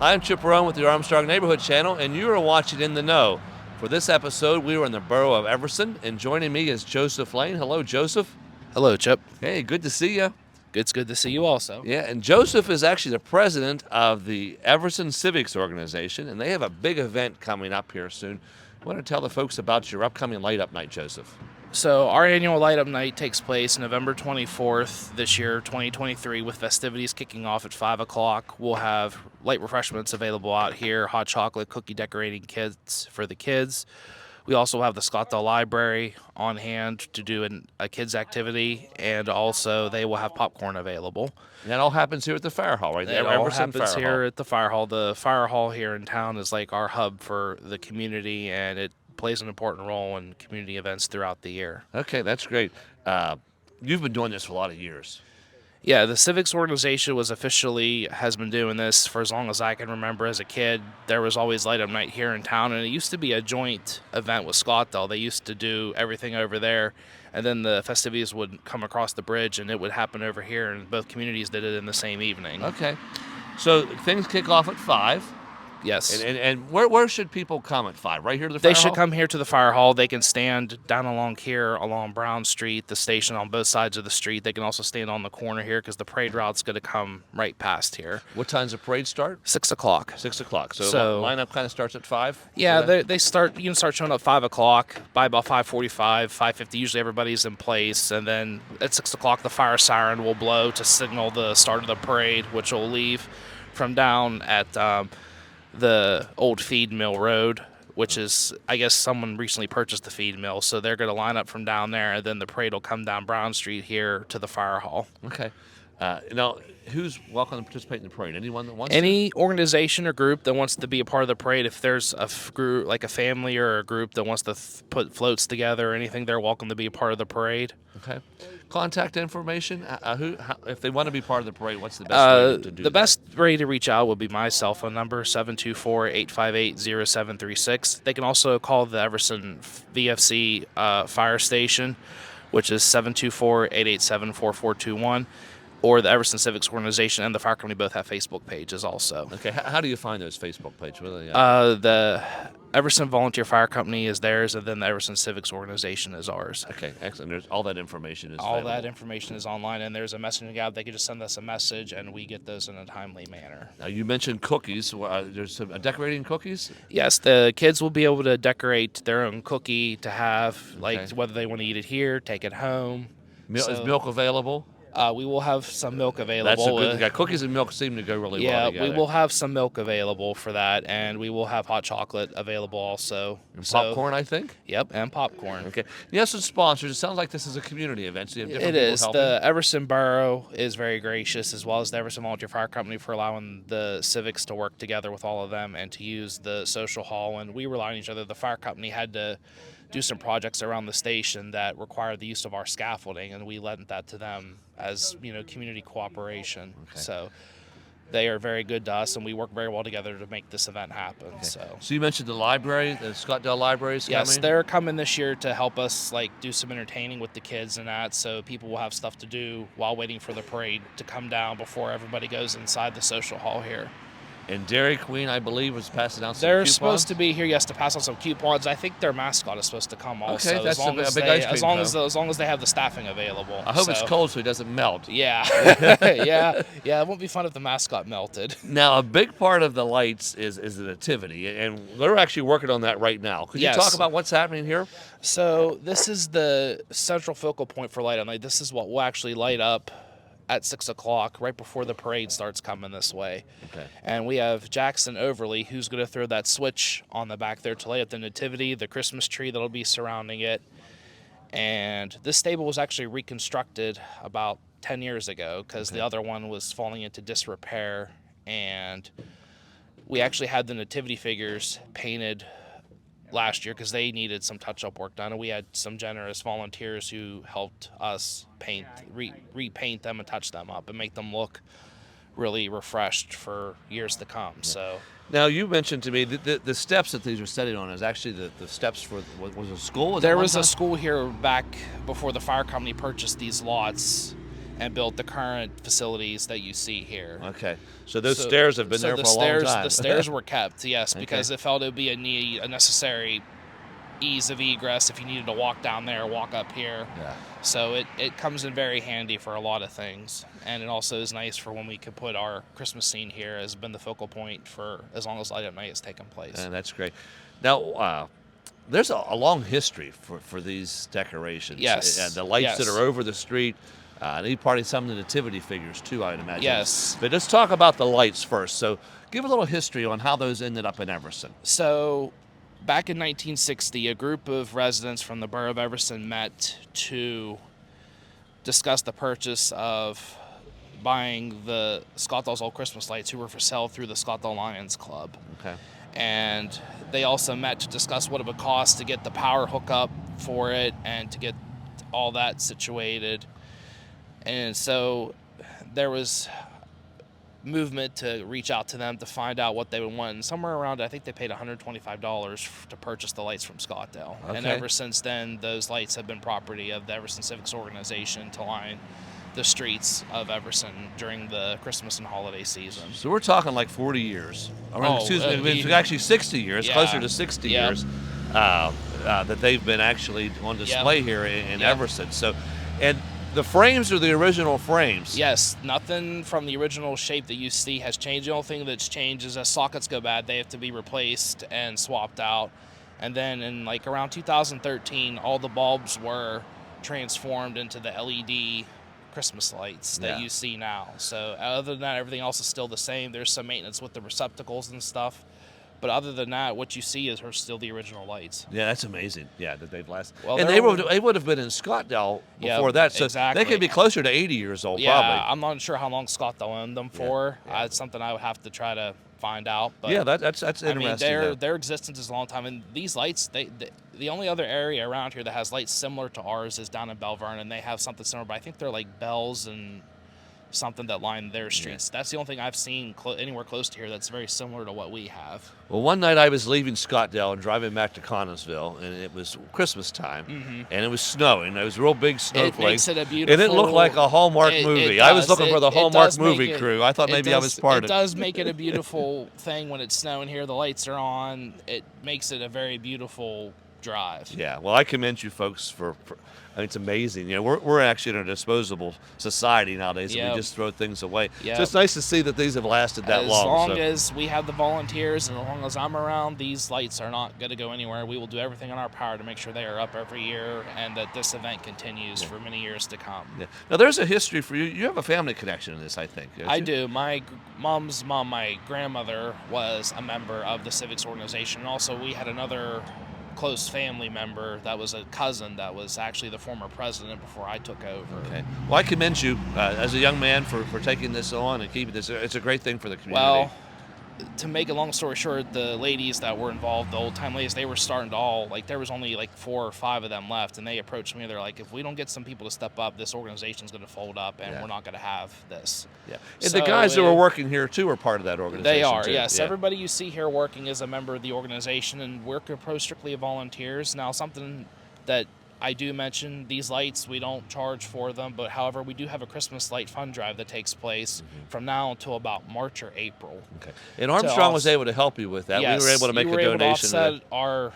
Hi, I'm Chip Rowan with the Armstrong Neighborhood Channel, and you are watching In the Know. For this episode, we were in the borough of Everson, and joining me is Joseph Lane. Hello, Joseph. Hello, Chip. Hey, good to see you. It's good to see you also. Yeah, and Joseph is actually the president of the Everson Civics Organization, and they have a big event coming up here soon. I want to tell the folks about your upcoming light-up night, Joseph. So our annual light up night takes place November 24th this year, 2023, with festivities kicking off at 5 o'clock. We'll have light refreshments available out here, hot chocolate, cookie decorating kits for the kids. We also have the Scottdale Library on hand to do a kids activity, and also they will have popcorn available. And that all happens here at the fire hall, right? It all happens here at the fire hall. The fire hall here in town is like our hub for the community, and it plays an important role in community events throughout the year. Okay, that's great. You've been doing this for a lot of years. Yeah, the Civics Organization has been doing this for as long as I can remember. As a kid, there was always light up night here in town, and it used to be a joint event with Scottdale. They used to do everything over there, and then the festivities would come across the bridge, and it would happen over here, and both communities did it in the same evening. Okay, so things kick off at 5. Yes. And where should people come at 5? Right here to the fire hall? They should come here to the fire hall. They can stand down along here, along Brown Street, the station on both sides of the street. They can also stand on the corner here because the parade route's going to come right past here. What time's the parade start? 6 o'clock. 6 o'clock. So lineup kind of starts at 5? Yeah, they start. You can start showing up 5 o'clock. By about 5:45, 5:50, usually everybody's in place. And then at 6 o'clock, the fire siren will blow to signal the start of the parade, which will leave from down at the old feed mill road, which is, I guess someone recently purchased the feed mill, so they're going to line up from down there, and then the parade will come down Brown Street here to the fire hall. Okay. Now, who's welcome to participate in the parade? Anyone that wants Any organization or group that wants to be a part of the parade. If there's a group, like a family or a group that wants to put floats together or anything, they're welcome to be a part of the parade. Okay. Contact information. If they want to be part of the parade, what's the best way to do The best way to reach out would be my cell phone number, 724-858-0736. They can also call the Everson VFC fire station, which is 724-887-4421. Or the Everson Civics Organization and the fire company both have Facebook pages also. Okay, how do you find those Facebook pages? The Everson Volunteer Fire Company is theirs, and then the Everson Civics Organization is ours. Okay, excellent. There's all that information is all that information is online, and there's a messaging app. They can just send us a message, and we get those in a timely manner. Now, you mentioned cookies. There's some decorating cookies? Yes, the kids will be able to decorate their own cookie to have, whether they want to eat it here, take it home. Is milk available? We will have some milk available. That's a good. Cookies and milk seem to go really well together. Yeah, we will have some milk available for that, and we will have hot chocolate available also. And popcorn, I think? Yep, and popcorn. Okay. Yes, and sponsors. It sounds like this is a community event. So you have different it is. Helping. The Everson Borough is very gracious, as well as the Everson Volunteer Fire Company, for allowing the civics to work together with all of them and to use the social hall. And we rely on each other. The fire company had to do some projects around the station that required the use of our scaffolding, and we lent that to them as community cooperation. Okay. So they are very good to us, and we work very well together to make this event happen. Okay. So you mentioned the library, the Scottdale Library is coming? Yes, they're coming this year to help us do some entertaining with the kids and that, so people will have stuff to do while waiting for the parade to come down before everybody goes inside the social hall here. And Dairy Queen, I believe, was passing out some They're coupons? supposed to be here, yes, to pass out some coupons. I think their mascot is supposed to come also. Okay, that's a big ice cream cone. As long as they have the staffing available. I hope it's cold so it doesn't melt. Yeah. yeah. It won't be fun if the mascot melted. Now, a big part of the lights is the Nativity, and they're actually working on that right now. Could you talk about what's happening here? So this is the central focal point for light up night. This is what will actually light up at 6 o'clock, right before the parade starts coming this way. Okay. And we have Jackson Overly, who's going to throw that switch on the back there to light up the nativity, the Christmas tree that'll be surrounding it. And this stable was actually reconstructed about 10 years ago because the other one was falling into disrepair. And we actually had the nativity figures painted last year because they needed some touch-up work done, and we had some generous volunteers who helped us repaint them and touch them up and make them look really refreshed for years to come. Yeah. So now you mentioned to me the steps that these are setting on is actually the steps for was a school. There was a school here back before the fire company purchased these lots, and built the current facilities that you see here. Okay. So those stairs have been there for a long time. The stairs were kept, yes, Okay. because it felt it would be a necessary ease of egress if you needed to walk down there, walk up here. Yeah. So it comes in very handy for a lot of things. And it also is nice for when we could put our Christmas scene here as been the focal point for as long as Light Up Night has taken place. And that's great. Now, there's a long history for these decorations. Yes. And the lights Yes. that are over the street. And probably some of the nativity figures too, I'd imagine. Yes. But let's talk about the lights first. So give a little history on how those ended up in Everson. So back in 1960, a group of residents from the borough of Everson met to discuss the purchase of buying the Scottdale's old Christmas lights, who were for sale through the Scottdale Lions Club. Okay. And they also met to discuss what it would cost to get the power hookup for it and to get all that situated. And so there was movement to reach out to them to find out what they would want. And somewhere around, I think they paid $125 to purchase the lights from Scottdale. Okay. And ever since then, those lights have been property of the Everson Civics Organization to line the streets of Everson during the Christmas and holiday season. So we're talking like 40 years. Excuse me, it's actually 60 years, Yeah. closer to 60 years that they've been actually on display here in Everson. So, and the frames are the original frames. Yes, nothing from the original shape that you see has changed. The only thing that's changed is as sockets go bad, they have to be replaced and swapped out. And then in like around 2013, all the bulbs were transformed into the LED Christmas lights that you see now. So other than that, everything else is still the same. There's some maintenance with the receptacles and stuff. But other than that, what you see are still the original lights. Yeah, that's amazing. Yeah, that they've lasted. Well, and they would have been in Scottdale before that, so exactly. they could be closer to 80 years old, Yeah, probably. I'm not sure how long Scottdale owned them for. Yeah. It's something I would have to try to find out. But Yeah, that's interesting. I mean, their existence is a long time, and these lights, the only other area around here that has lights similar to ours is down in Belle Vernon, and they have something similar, but I think they're like bells and something that line their streets. That's the only thing I've seen anywhere close to here that's very similar to what we have. Well, one night I was leaving Scottdale and driving back to Connellsville, and it was Christmas time, and it was snowing. There was real big snowflakes. It makes it a beautiful... And it looked like a Hallmark movie. I was looking for the Hallmark movie crew. I thought maybe I was part of it. It does make it a beautiful thing when it's snowing here. The lights are on. It makes it a very beautiful drive. Yeah, well, I commend you folks for I mean, it's amazing. You know, we're actually in a disposable society nowadays, and we just throw things away. Yep. So it's nice to see that these have lasted that long. As long as we have the volunteers and as long as I'm around, these lights are not going to go anywhere. We will do everything in our power to make sure they are up every year and that this event continues for many years to come. Yeah. Now, there's a history for you. You have a family connection in this, I think. I do. My mom's mom, my grandmother, was a member of the Civics Organization. And also, we had another close family member that was a cousin that was actually the former president before I took over. Okay. Well, I commend you as a young man for taking this on and keeping this. It's a great thing for the community. Well, to make a long story short, the ladies that were involved, the old-time ladies, they were starting to all, like, there was only like 4 or 5 of them left, and they approached me. They're like, if we don't get some people to step up, this organization's going to fold up, and we're not going to have this. Yeah. And the guys that were working here, too, are part of that organization, They are, too. yes. Yeah. Everybody you see here working is a member of the organization, and we're composed strictly of volunteers. Now, something that I do mention, these lights, we don't charge for them, but however, we do have a Christmas light fund drive that takes place from now until about March or April. Okay. And Armstrong was able to help you with that. Yes, we were able to make a donation. To offset our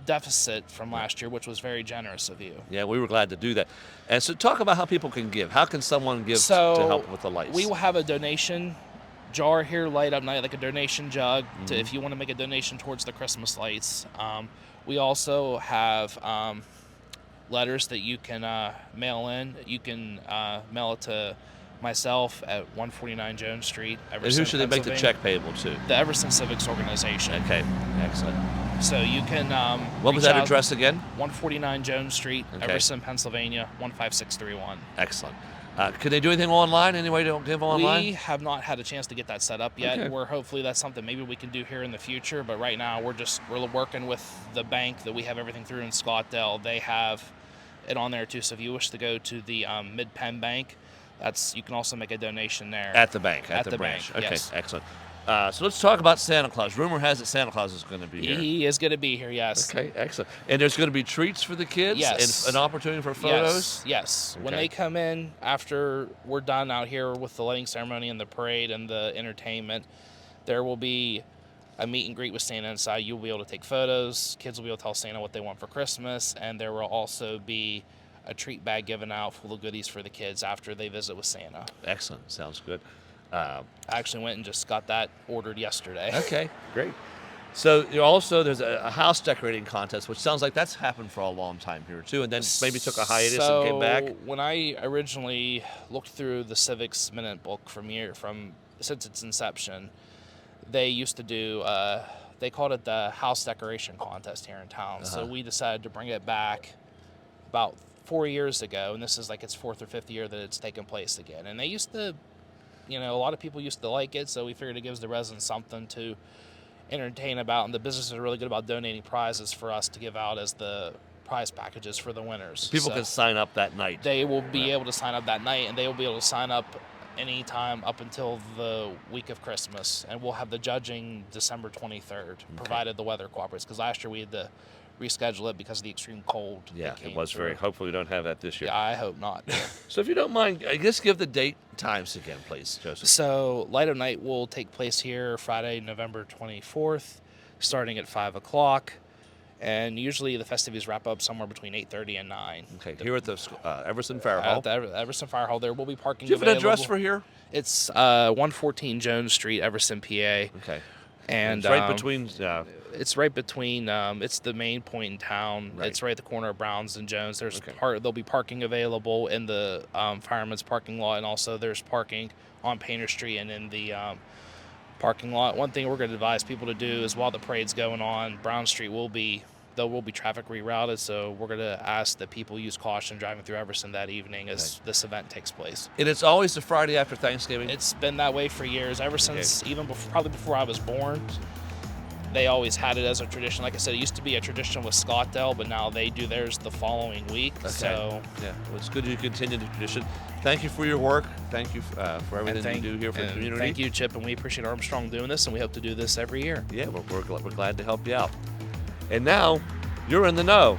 deficit from last year, which was very generous of you. Yeah, we were glad to do that. And so talk about how people can give. How can someone give to help with the lights? We will have a donation jar here, Light Up Night, like a donation jug, to if you want to make a donation towards the Christmas lights. We also have letters that you can mail in. You can mail it to myself at 149 Jones Street, Everson, and who should they make the check payable to? The Everson Civics Organization. Okay, excellent. So you can what was that address again? 149 Jones Street, Everson, Pennsylvania, 15631. Excellent. Can they do anything online? Any way to give online? We have not had a chance to get that set up yet. Okay. We're hopefully that's something maybe we can do here in the future. But right now we're working with the bank that we have everything through in Scottdale. They have it on there too. So if you wish to go to the Mid-Penn Bank, you can also make a donation there. At the bank, at the bank, branch. Okay, yes. excellent. So let's talk about Santa Claus. Rumor has it Santa Claus is going to be here. He is going to be here, yes. Okay, excellent. And there's going to be treats for the kids? Yes. And an opportunity for photos? Yes. Okay. When they come in, after we're done out here with the lighting ceremony and the parade and the entertainment, there will be a meet and greet with Santa inside. You'll be able to take photos. Kids will be able to tell Santa what they want for Christmas. And there will also be a treat bag given out full of goodies for the kids after they visit with Santa. Excellent. Sounds good. I actually went and just got that ordered yesterday. Okay, great. So there's a house decorating contest, which sounds like that's happened for a long time here too, and then maybe took a hiatus and came back. When I originally looked through the Civics Minute Book since its inception, they used to do they called it the house decoration contest here in town. So we decided to bring it back about 4 years ago, and this is like its 4th or 5th year that it's taken place again. And they used to, a lot of people used to like it, so we figured it gives the residents something to entertain about, and the business is really good about donating prizes for us to give out as the prize packages for the winners. People can sign up that night. They will be able to sign up that night, and they will be able to sign up anytime up until the week of Christmas, and we'll have the judging December 23rd, provided the weather cooperates, because last year we had to reschedule it because of the extreme cold. Yeah, it was very. Hopefully, we don't have that this year. Yeah, I hope not. So, if you don't mind, I guess give the date and times again, please, Joseph. So, Light of Night will take place here Friday, November 24th, starting at 5 o'clock. And usually the festivities wrap up somewhere between 8:30 and 9. Okay, here at the Everson Fire Hall. At the Everson Fire Hall, there will be parking Do you have an address for here? It's 114 Jones Street, Everson, PA. Okay. And it's right between. It's right between. It's the main point in town. Right. It's right at the corner of Browns and Jones. There'll be parking available in the fireman's parking lot, and also there's parking on Painter Street and in the parking lot. One thing we're going to advise people to do is while the parade's going on, Brown Street will be traffic rerouted, so we're going to ask that people use caution driving through Everson that evening as this event takes place. And it's always the Friday after Thanksgiving? It's been that way for years, ever since probably before I was born. They always had it as a tradition. Like I said, it used to be a tradition with Scottdale, but now they do theirs the following week. Okay. So yeah, well, it's good you continue the tradition. Thank you for your work. Thank you for everything you do here for the community. Thank you, Chip, and we appreciate Armstrong doing this, and we hope to do this every year. Yeah, we're glad to help you out. And now, you're in the know.